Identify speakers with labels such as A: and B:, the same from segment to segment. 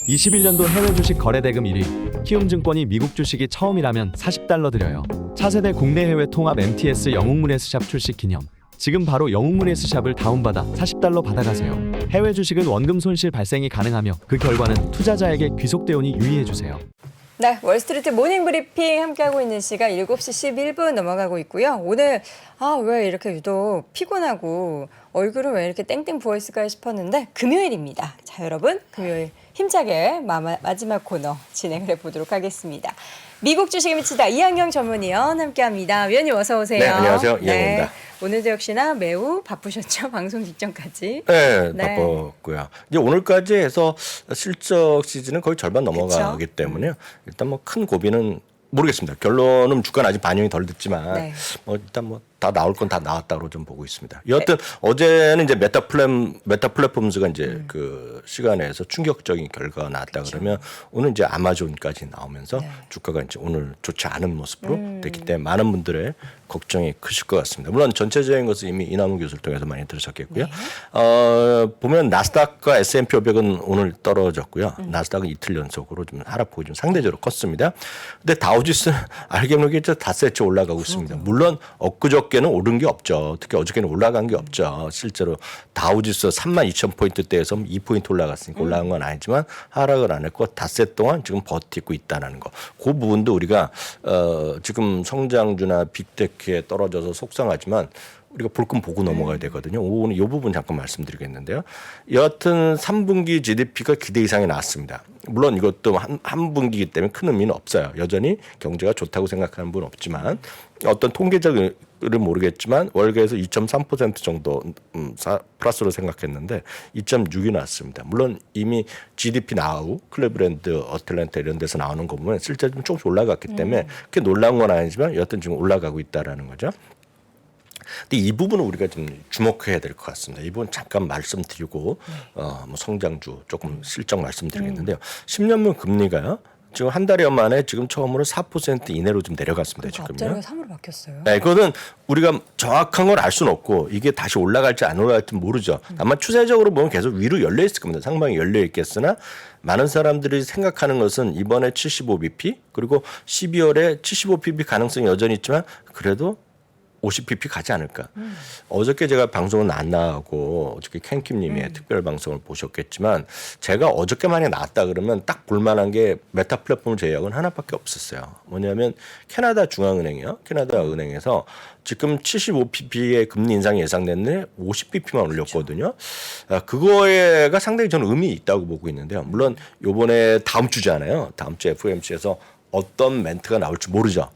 A: 21년도 해외 주식 거래 대금 1위. 키움증권이 미국 주식이 처음이라면 $40 드려요. 차세대 국내 해외 통합 MTS 영웅문 S샵 출시 기념. 지금 바로 영웅문 S샵을 다운받아 $40 받아가세요. 해외 주식은 원금 손실 발생이 가능하며 그 결과는 투자자에게 귀속되오니 유의해주세요.
B: 네, 월스트리트 모닝 브리핑 함께하고 있는 시각 7시 11분 넘어가고 있고요. 오늘 왜 이렇게 유독 피곤하고 얼굴은 왜 이렇게 땡땡 부어있을까 싶었는데 금요일입니다. 자, 여러분 금요일 힘차게 마지막 코너 진행을 해보도록 하겠습니다. 미국 주식에 미치다 이한경 전문위원 함께합니다. 위원님 어서 오세요.
C: 네, 안녕하세요. 이한경입니다.
B: 오늘도 역시나 매우 바쁘셨죠? 방송 직전까지.
C: 네, 바빴고요. 이제 오늘까지 해서 실적 시즌은 거의 절반 넘어가기 때문에요. 일단 뭐 큰 고비는 모르겠습니다. 결론은 주가는 아직 반영이 덜 됐지만 뭐 일단 뭐 다 나올 건 다 나왔다고 좀 보고 있습니다. 여하튼 어제는 이제 메타 플랫폼즈가 이제 그 시간에서 충격적인 결과가 나왔다 그러면 오늘 이제 아마존까지 나오면서 주가가 이제 오늘 좋지 않은 모습으로 됐기 때문에 많은 분들의 걱정이 크실 것 같습니다. 물론 전체적인 것은 이미 이남훈 교수를 통해서 많이 들으셨겠고요. 보면 나스닥과 S&P 500은 오늘 떨어졌고요. 나스닥은 이틀 연속으로 좀 하락폭이 좀 상대적으로 컸습니다. 근데 다우지수는 알게 모르게 닷새째 올라가고 있습니다. 물론 엊그저께는 오른 게 없죠. 특히 어저께는 올라간 게 없죠. 실제로 다우지수 32,000포인트대에서 2포인트 올라갔으니까 올라간 건 아니지만 하락을 안 했고 닷새 동안 지금 버티고 있다는 거. 그 부분도 우리가 지금 성장주나 빅테크에 떨어져서 속상하지만 우리가 볼 건 보고 넘어가야 되거든요. 오늘 이 부분 잠깐 말씀드리겠는데요. 여하튼 3분기 GDP가 기대 이상이 나왔습니다. 물론 이것도 한 분기이기 때문에 큰 의미는 없어요. 여전히 경제가 좋다고 생각하는 분은 없지만 어떤 통계적을 모르겠지만 월가에서 2.3% 정도 플러스로 생각했는데 2.6이 나왔습니다. 물론 이미 GDP 나우, 클리브랜드, 어틀랜타 이런 데서 나오는 거 보면 실제 좀 조금씩 올라갔기 때문에 그게 놀라운 건 아니지만 여하튼 지금 올라가고 있다라는 거죠. 근데 이 부분은 우리가 좀 주목해야 될 것 같습니다. 이 부분 잠깐 말씀드리고 뭐 성장주 조금 실적 말씀드리겠는데요. 10년물 금리가요. 지금 한 달여 만에 지금 처음으로 4% 이내로 좀 내려갔습니다. 지금요.
B: 앞자리가 3으로 바뀌었어요.
C: 네, 그거는 우리가 정확한 걸 알 수는 없고 이게 다시 올라갈지 안 올라갈지 모르죠. 다만 추세적으로 보면 계속 위로 열려 있을 겁니다. 상방이 열려 있겠으나 많은 사람들이 생각하는 것은 이번에 75bp 그리고 12월에 75bp 가능성이 여전히 있지만 그래도 50bp 가지 않을까. 어저께 제가 방송은 안 나가고 어저께 캔킴님의 특별 방송을 보셨겠지만 제가 어저께만에 나왔다 그러면 딱 볼만한 게 메타 플랫폼 제약은 하나밖에 없었어요. 뭐냐면 캐나다 중앙은행이요. 캐나다 은행에서 지금 75bp의 금리 인상이 예상됐는데 50bp만 올렸거든요. 그거가 상당히 저는 의미 있다고 보고 있는데요. 물론 이번에 다음 주잖아요. 다음 주 FOMC에서 어떤 멘트가 나올지 모르죠.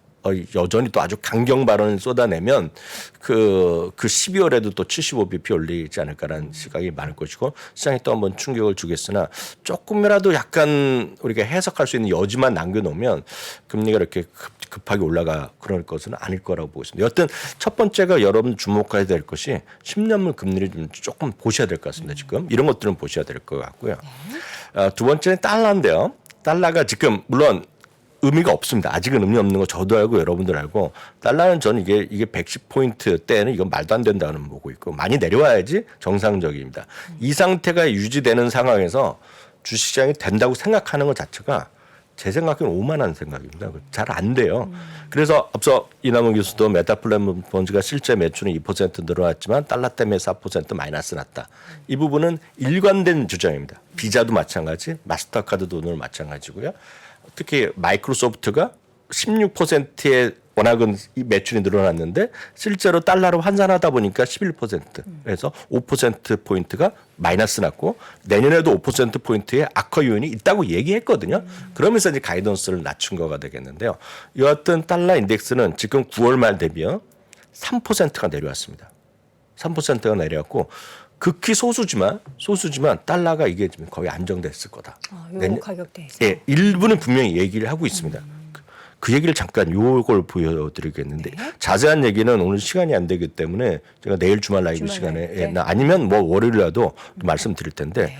C: 여전히 또 아주 강경 발언을 쏟아내면 그 12월에도 또 75bp 올리지 않을까라는 시각이 많을 것이고 시장에 또 한번 충격을 주겠으나 조금이라도 약간 우리가 해석할 수 있는 여지만 남겨놓으면 금리가 이렇게 급하게 올라가 그럴 것은 아닐 거라고 보고 있습니다. 여튼 첫 번째가 여러분 주목해야 될 것이 10년물 금리를 좀 조금 보셔야 될 것 같습니다. 지금 이런 것들은 보셔야 될 것 같고요. 두 번째는 달러인데요. 달러가 지금 물론 의미가 없습니다. 아직은 의미 없는 거 저도 알고 여러분들 알고 달러는 저는 이게 110포인트 때는 이건 말도 안 된다는 보고 있고 많이 내려와야지 정상적입니다. 이 상태가 유지되는 상황에서 주식시장이 된다고 생각하는 것 자체가 제 생각에는 오만한 생각입니다. 잘 안 돼요. 그래서 앞서 이남훈 교수도 메타 플랫폼즈가 실제 매출은 2% 늘어났지만 달러 때문에 4% 마이너스 났다. 이 부분은 일관된 주장입니다. 비자도 마찬가지, 마스터카드도 오늘 마찬가지고요. 특히 마이크로소프트가 16%의 워낙은 이 매출이 늘어났는데 실제로 달러로 환산하다 보니까 11%에서 5%포인트가 마이너스 났고 내년에도 5%포인트의 악화 요인이 있다고 얘기했거든요. 그러면서 이제 가이던스를 낮춘 거가 되겠는데요. 여하튼 달러 인덱스는 지금 9월 말 대비요 3%가 내려왔습니다. 3%가 내려왔고 극히 소수지만 달러가 이게 지금 거의 안정됐을 거다.
B: 요 가격대에서.
C: 예, 일부는 분명히 얘기를 하고 있습니다. 그 얘기를 잠깐 요걸 보여드리겠는데 자세한 얘기는 오늘 시간이 안 되기 때문에 제가 내일 주말 라이브 시간에 아니면 뭐 월요일이라도 말씀드릴 텐데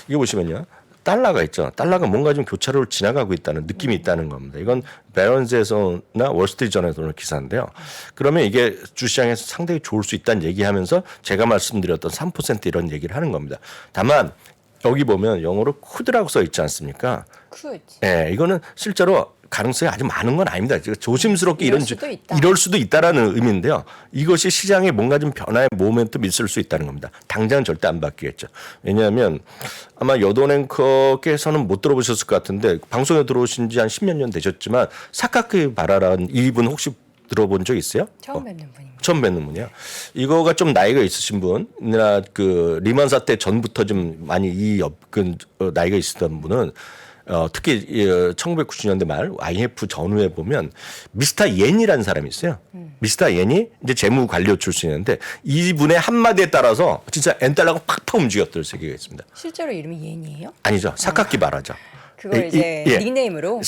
C: 이거 보시면요. 달러가 있죠. 달러가 뭔가 좀 교차로를 지나가고 있다는 느낌이 있다는 겁니다. 이건 베런즈에서나 월스트리트저널에서 오늘 기사인데요. 그러면 이게 주시장에서 상당히 좋을 수 있다는 얘기하면서 제가 말씀드렸던 3% 이런 얘기를 하는 겁니다. 다만 여기 보면 영어로 could라고 써 있지 않습니까?
B: could.
C: 예, 이거는 실제로 가능성이 아주 많은 건 아닙니다. 조심스럽게
B: 이럴 수도 있다.
C: 이럴 수도 있다라는 의미인데요. 이것이 시장에 뭔가 좀 변화의 모멘텀이 있을 수 있다는 겁니다. 당장은 절대 안 바뀌겠죠. 왜냐하면 아마 여돈 앵커께서는 못 들어보셨을 것 같은데 방송에 들어오신 지 한 10몇 년 되셨지만 사카키 바라라는 이분 혹시 들어본 적 있어요?
B: 처음 뵙는 분입니다.
C: 처음 뵙는 분이요. 이거가 좀 나이가 있으신 분, 나 그 리만 사태 전부터 좀 많이 나이가 있었던 분은 특히 1990년대 말 IMF 전후에 보면 미스터 옌이라는 사람이 있어요. 미스터 옌이 이제 재무관료 출신인데 이분의 한마디에 따라서 진짜 엔달러가 팍팍 움직였던 세계가 있습니다.
B: 실제로 이름이 옌이에요?
C: 아니죠. 사카키 바라죠.
B: 그걸 이제 닉네임으로.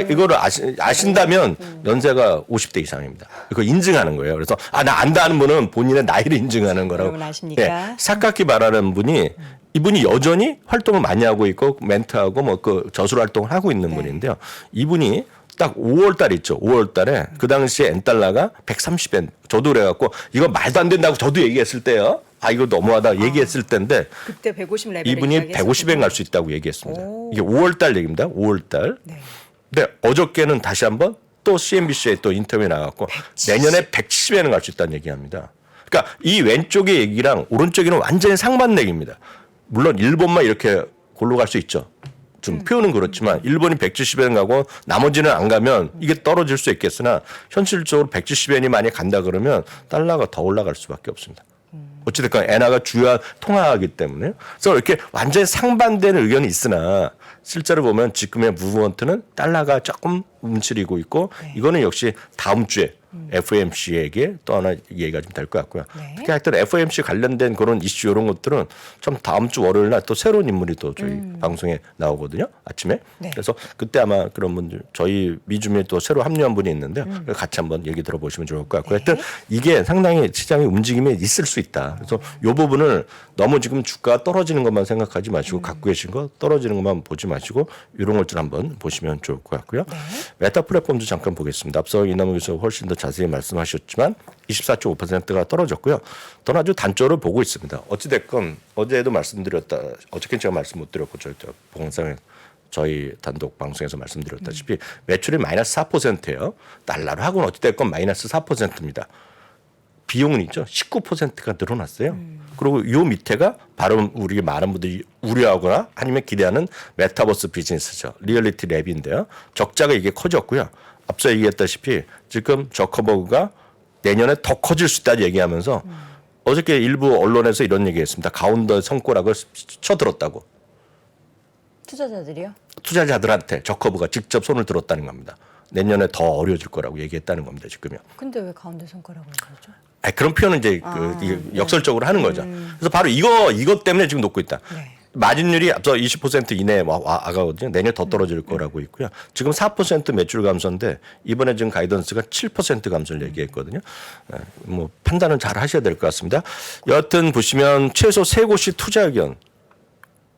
C: 이거를 아신다면 연세가 50대 이상입니다. 그거 인증하는 거예요. 그래서 나 안다 하는 분은 본인의 나이를 인증하는 거라고.
B: 여러분 아십니까?
C: 사카키 바라는 분이 이분이 여전히 활동을 많이 하고 있고 멘트하고 뭐 그 저술 활동을 하고 있는 분인데요. 이분이 딱 5월 달에 있죠. 5월 달에 그 당시에 엔달러가 130엔. 저도 그래갖고 이거 말도 안 된다고 저도 얘기했을 때요. 이거 너무하다 얘기했을 때인데
B: 그때 150 레벨
C: 이분이 150엔 갈 수 있다고 얘기했습니다.
B: 오.
C: 이게 5월 달 얘기입니다. 5월 달.
B: 네.
C: 근데 어저께는 다시 한번 또 CNBC에 또 인터뷰에 나갔고 내년에 170엔은 갈 수 있다는 얘기합니다. 그러니까 이 왼쪽의 얘기랑 오른쪽에는 완전히 상반되기입니다. 물론 일본만 이렇게 골로 갈 수 있죠. 좀 표현은 그렇지만 일본이 170엔 가고 나머지는 안 가면 이게 떨어질 수 있겠으나 현실적으로 170엔이 많이 간다 그러면 달러가 더 올라갈 수밖에 없습니다. 어찌됐건 엔화가 주요한 통화이기 때문에 그래서 이렇게 완전히 상반되는 의견이 있으나 실제로 보면 지금의 무브먼트는 달러가 조금 움츠리고 있고 이거는 역시 다음 주에 FOMC에게 또 하나 얘기가 좀 될 것 같고요.
B: 네.
C: 특히 하여튼 FOMC 관련된 그런 이슈 이런 것들은 참 다음 주 월요일 날 또 새로운 인물이 또 저희 방송에 나오거든요. 아침에.
B: 네.
C: 그래서 그때 아마 그런 분들 저희 미주에 또 새로 합류한 분이 있는데 같이 한번 얘기 들어보시면 좋을 것 같고요. 하여튼 이게 상당히 시장의 움직임이 있을 수 있다. 그래서 이 부분을 너무 지금 주가가 떨어지는 것만 생각하지 마시고 갖고 계신 거 떨어지는 것만 보지 마시고 이런 걸 좀 한번 보시면 좋을 것 같고요. 메타 플랫폼도 잠깐 보겠습니다. 앞서 이남우 교수가 훨씬 더 자세히 말씀하셨지만 24.5%가 떨어졌고요. 더 아주 단적으로 보고 있습니다. 어찌됐건 어제도 말씀드렸다. 어저께는 제가 말씀 못 드렸고 봉상에 저희 단독 방송에서 말씀드렸다시피 매출이 마이너스 4%예요. 달러로 하고는 어찌됐건 마이너스 4%입니다. 비용은 있죠. 19%가 늘어났어요. 그리고 요 밑에가 바로 우리 많은 분들이 우려하거나 아니면 기대하는 메타버스 비즈니스죠. 리얼리티 랩인데요. 적자가 이게 커졌고요. 앞서 얘기했다시피 지금 저커버그가 내년에 더 커질 수 있다고 얘기하면서 어저께 일부 언론에서 이런 얘기했습니다. 가운데 손가락을 쳐들었다고.
B: 투자자들이요?
C: 투자자들한테 저커버가 직접 손을 들었다는 겁니다. 내년에 더 어려워질 거라고 얘기했다는 겁니다. 지금요.
B: 근데 왜 가운데 손가락을 그러죠?
C: 그런 표현은 이제 이게 역설적으로 하는 거죠. 그래서 바로 이것 때문에 지금 높고 있다.
B: 네.
C: 마진율이 앞서 20% 이내에 아가거든요. 내년 더 떨어질 거라고 있고요. 지금 4% 매출 감소인데 이번에 지금 가이던스가 7% 감소를 얘기했거든요. 뭐 판단은 잘 하셔야 될 것 같습니다. 여하튼 보시면 최소 세 곳이 투자 의견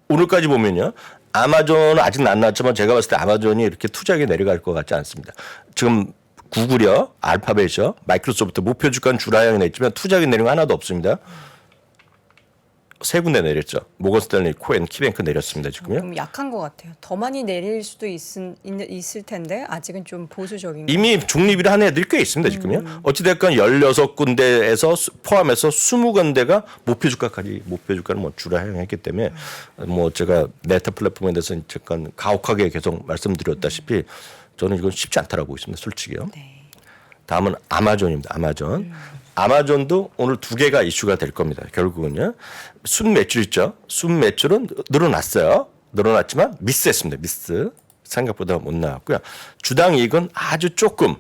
C: 오늘까지 보면요. 아마존은 아직 안 나왔지만 제가 봤을 때 아마존이 이렇게 투자 의견 내려갈 것 같지 않습니다. 지금 구글이요, 알파벳이요, 마이크로소프트 목표 주가는 줄하향이 냈지만 투자 의견 내린 거 하나도 없습니다. 세 군데 내렸죠. 모건 스탠리, 코엔, 키뱅크 내렸습니다. 지금요.
B: 좀 약한 것 같아요. 더 많이 내릴 수도 있을 텐데 아직은 좀 보수적인.
C: 이미 중립이라 하는 애들이 꽤 있습니다. 지금요. 어찌됐건 16군데에서 포함해서 20군데가 목표 주가는 뭐 줄하향했기 때문에 뭐 제가 메타 플랫폼에 대해서 잠깐 가혹하게 계속 말씀드렸다시피 저는 이건 쉽지 않다라고 보고 있습니다. 솔직히요.
B: 네.
C: 다음은 아마존입니다. 아마존도 오늘 두 개가 이슈가 될 겁니다. 결국은요. 순매출 있죠. 순매출은 늘어났어요. 늘어났지만 미스했습니다. 미스. 생각보다 못 나왔고요. 주당 이익은 아주 조금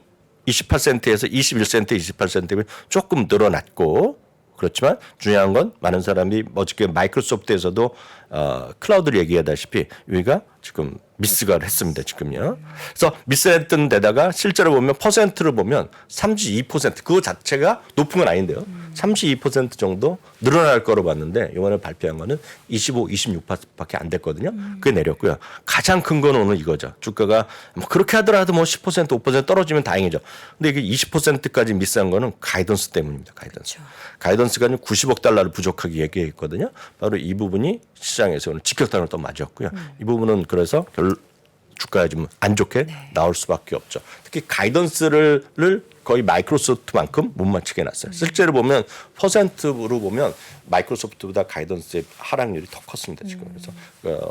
C: 28센트에서 21센트, 28센트면 조금 늘어났고 그렇지만 중요한 건 많은 사람이 어저께 마이크로소프트에서도 클라우드를 얘기하다시피 여기가 지금 미스가 했습니다. 지금요. 그래서 미스했던 데다가 실제로 보면 퍼센트를 보면 32% 그거 자체가 높은 건 아닌데요. 32% 정도 늘어날 거로 봤는데 이번에 발표한 거는 25, 26%밖에 안 됐거든요. 그게 내렸고요. 가장 큰 거는 오늘 이거죠. 주가가 뭐 그렇게 하더라도 뭐 10%, 5% 떨어지면 다행이죠. 근데 이게 20%까지 미스한 거는 가이던스 때문입니다. 가이던스. 가이던스가 90억 달러를 부족하게 얘기했거든요. 바로 이 부분이 시장에서 오늘 직격탄을 또 맞았고요. 이 부분은 그래서 주가가 좀 안 좋게 나올 수밖에 없죠. 특히 가이던스를 거의 마이크로소프트만큼 못 맞추게 해놨어요. 실제로 보면 퍼센트로 보면 마이크로소프트보다 가이던스의 하락률이 더 컸습니다. 지금 그래서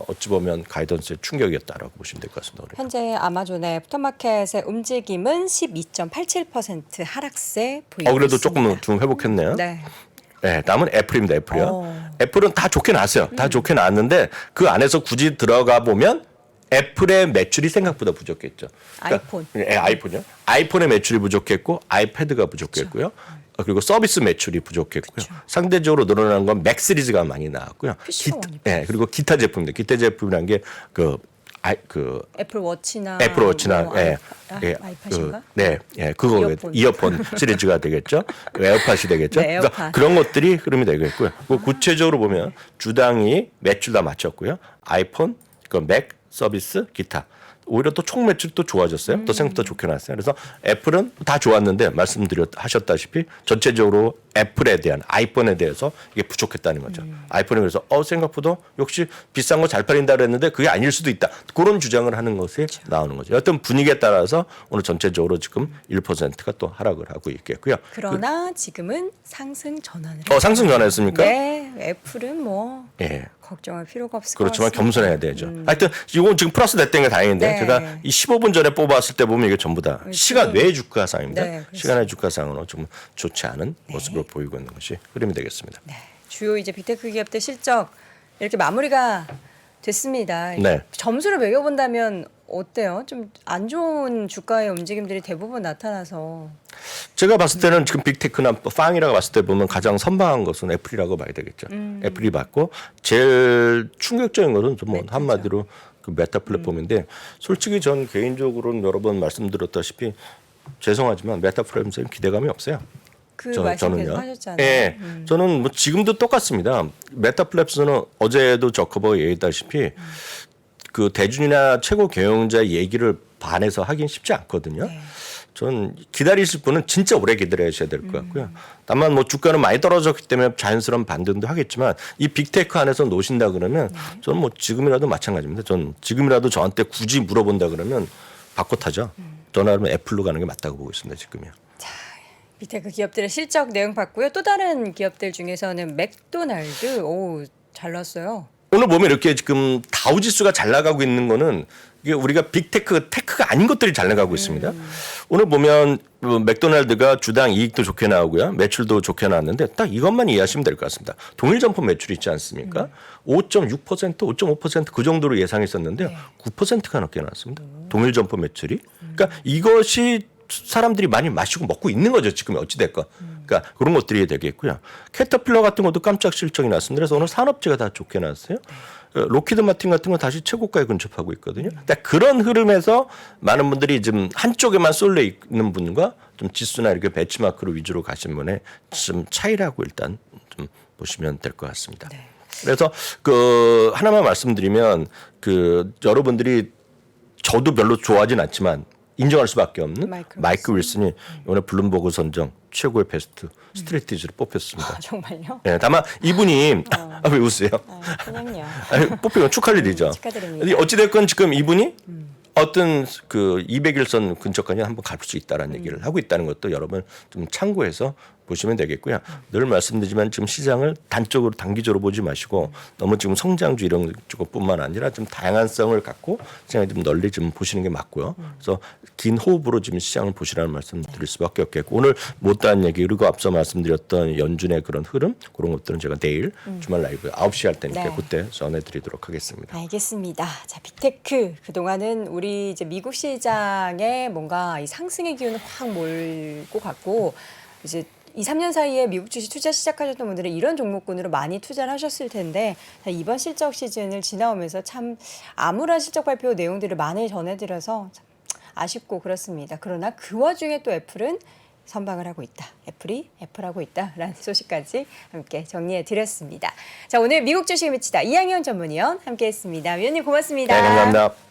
C: 어찌 보면 가이던스의 충격이었다라고 보시면 될 것 같습니다. 우리가.
B: 현재 아마존의 애프터마켓의 움직임은 12.87% 하락세 보이고
C: 그래도
B: 있습니다.
C: 좀 회복했네요.
B: 네.
C: 네, 다음은 애플입니다. 애플이요. 애플은 다 좋게 나왔어요. 다 좋게 나왔는데 그 안에서 굳이 들어가 보면 애플의 매출이 생각보다 부족했죠.
B: 아이폰.
C: 아이폰이요. 아이폰의 매출이 부족했고 아이패드가 부족했고요. 그리고 서비스 매출이 부족했고요. 상대적으로 늘어나는 건 맥 시리즈가 많이 나왔고요. 그리고 기타 제품들. 기타 제품이라는 게
B: 애플 워치나
C: 아이팟인가?
B: 그거
C: 이어폰 시리즈가 되겠죠. 에어팟이 되겠죠.
B: 네,
C: 그러니까 그런 것들이 흐름이 되겠고요. 구체적으로 보면 주당이 매출 다 맞췄고요. 아이폰, 맥 서비스, 기타. 오히려 또 총 매출이 또 좋아졌어요. 또 생각보다 좋게 나왔어요. 그래서 애플은 다 좋았는데 하셨다시피 전체적으로 애플에 대한 아이폰에 대해서 이게 부족했다는 거죠. 아이폰이 그래서 생각보다 역시 비싼 거 잘 팔린다 그랬는데 그게 아닐 수도 있다. 그런 주장을 하는 것이 나오는 거죠. 어떤 분위기에 따라서 오늘 전체적으로 지금 1%가 또 하락을 하고 있겠고요.
B: 그러나 지금은 상승 전환을
C: 상승 전환했습니까?
B: 네, 애플은 뭐
C: 예.
B: 걱정할 필요가 없을 것
C: 그렇지만
B: 같습니다.
C: 겸손해야 되죠. 하여튼 이건 지금 플러스 됐던 게 다행인데
B: 네.
C: 제가 이 15분 전에 뽑았을 때 보면 이게 전부 다 시간 외 주가상입니다.
B: 네, 그렇습니다.
C: 시간의 주가상으로 좀 좋지 않은 모습을 보이고 있는 것이 흐름이 되겠습니다.
B: 네, 주요 이제 빅테크 기업들 실적 이렇게 마무리가 됐습니다.
C: 네.
B: 점수를 매겨본다면 어때요? 좀 안 좋은 주가의 움직임들이 대부분 나타나서
C: 제가 봤을 때는 지금 빅테크나 팡이라고 봤을 때 보면 가장 선방한 것은 애플이라고 봐야 되겠죠. 애플이 봤고 제일 충격적인 것은 좀 뭐 한마디로 그 메타 플랫폼인데 솔직히 전 개인적으로는 여러 번 말씀드렸다시피 죄송하지만 메타 플랫폼에 기대감이 없어요.
B: 그 말씀 계속 하셨잖아요.
C: 예, 저는 뭐 지금도 똑같습니다. 메타 플랫폼은 어제도 저커버가 얘기했다시피 그 대중이나 최고 경영자 얘기를 반해서 하긴 쉽지 않거든요.
B: 네.
C: 전 기다리실 분은 진짜 오래 기다려야 될 것 같고요. 다만 뭐 주가는 많이 떨어졌기 때문에 자연스러운 반등도 하겠지만 이 빅테크 안에서 노신다 그러면 저는 뭐 지금이라도 마찬가지입니다. 전 지금이라도 저한테 굳이 물어본다 그러면 바꿔타죠. 전화하면 애플로 가는 게 맞다고 보고 있습니다. 지금이요.
B: 빅테크 기업들의 실적 내용 봤고요. 또 다른 기업들 중에서는 맥도날드 잘 나왔어요.
C: 오늘 보면 이렇게 지금 다우지수가 잘 나가고 있는 거는 이게 우리가 테크가 아닌 것들이 잘 나가고 있습니다. 오늘 보면 맥도날드가 주당 이익도 좋게 나오고요. 매출도 좋게 나왔는데 딱 이것만 이해하시면 될 것 같습니다. 동일 점포 매출이 있지 않습니까? 5.6%, 5.5%그 정도로 예상했었는데 9%가 넘게 나왔습니다. 동일 점포 매출이. 그러니까 이것이 사람들이 많이 마시고 먹고 있는 거죠. 지금 어찌됐건. 그러니까 그런 것들이 되겠고요. 캐터필러 같은 것도 깜짝 실적이 났습니다. 그래서 오늘 산업재가 다 좋게 나왔어요. 로키드 마틴 같은 건 다시 최고가에 근접하고 있거든요. 그러니까 그런 흐름에서 많은 분들이 지금 한쪽에만 쏠려 있는 분과 좀 지수나 이렇게 배치마크로 위주로 가신 분의 좀 차이라고 일단 좀 보시면 될 것 같습니다.
B: 네.
C: 그래서 그 하나만 말씀드리면 그 여러분들이 저도 별로 좋아하진 않지만 인정할 수밖에 없는 마이크 윌슨이 오늘 블룸버그 선정 최고의 베스트 스트레티지로 뽑혔습니다.
B: 정말요?
C: 네, 다만 이분이 왜 웃으세요?
B: 그냥요.
C: 뽑히면 축하할 일이죠.
B: 축하드립니다.
C: 어찌됐건 지금 이분이 어떤 그 200일선 근처까지 한번 갈 수 있다라는 얘기를 하고 있다는 것도 여러분 좀 참고해서 보시면 되겠고요. 늘 말씀드리지만 지금 시장을 단기적으로 보지 마시고 너무 지금 성장주 이런 쪽뿐만 아니라 좀 다양한성을 갖고 시장을 좀 널리 좀 보시는 게 맞고요. 그래서 긴 호흡으로 지금 시장을 보시라는 말씀 드릴 수밖에 없겠고 오늘 못다한 얘기 그리고 앞서 말씀드렸던 연준의 그런 흐름 그런 것들은 제가 내일 주말 라이브 9시 할 테니까
B: 네.
C: 그때 전해드리도록 하겠습니다.
B: 알겠습니다. 자, 빅테크 그동안은 우리 이제 미국 시장에 뭔가 이 상승의 기운을 확 몰고 갔고 이제 2, 3년 사이에 미국 주식 투자 시작하셨던 분들은 이런 종목군으로 많이 투자를 하셨을 텐데 이번 실적 시즌을 지나오면서 참 암울한 실적 발표 내용들을 많이 전해드려서 참 아쉽고 그렇습니다. 그러나 그 와중에 또 애플은 선방을 하고 있다. 애플하고 있다라는 소식까지 함께 정리해 드렸습니다. 자, 오늘 미국 주식을 미치다 이항현 전문위원 함께했습니다. 위원님 고맙습니다.
C: 네, 감사합니다.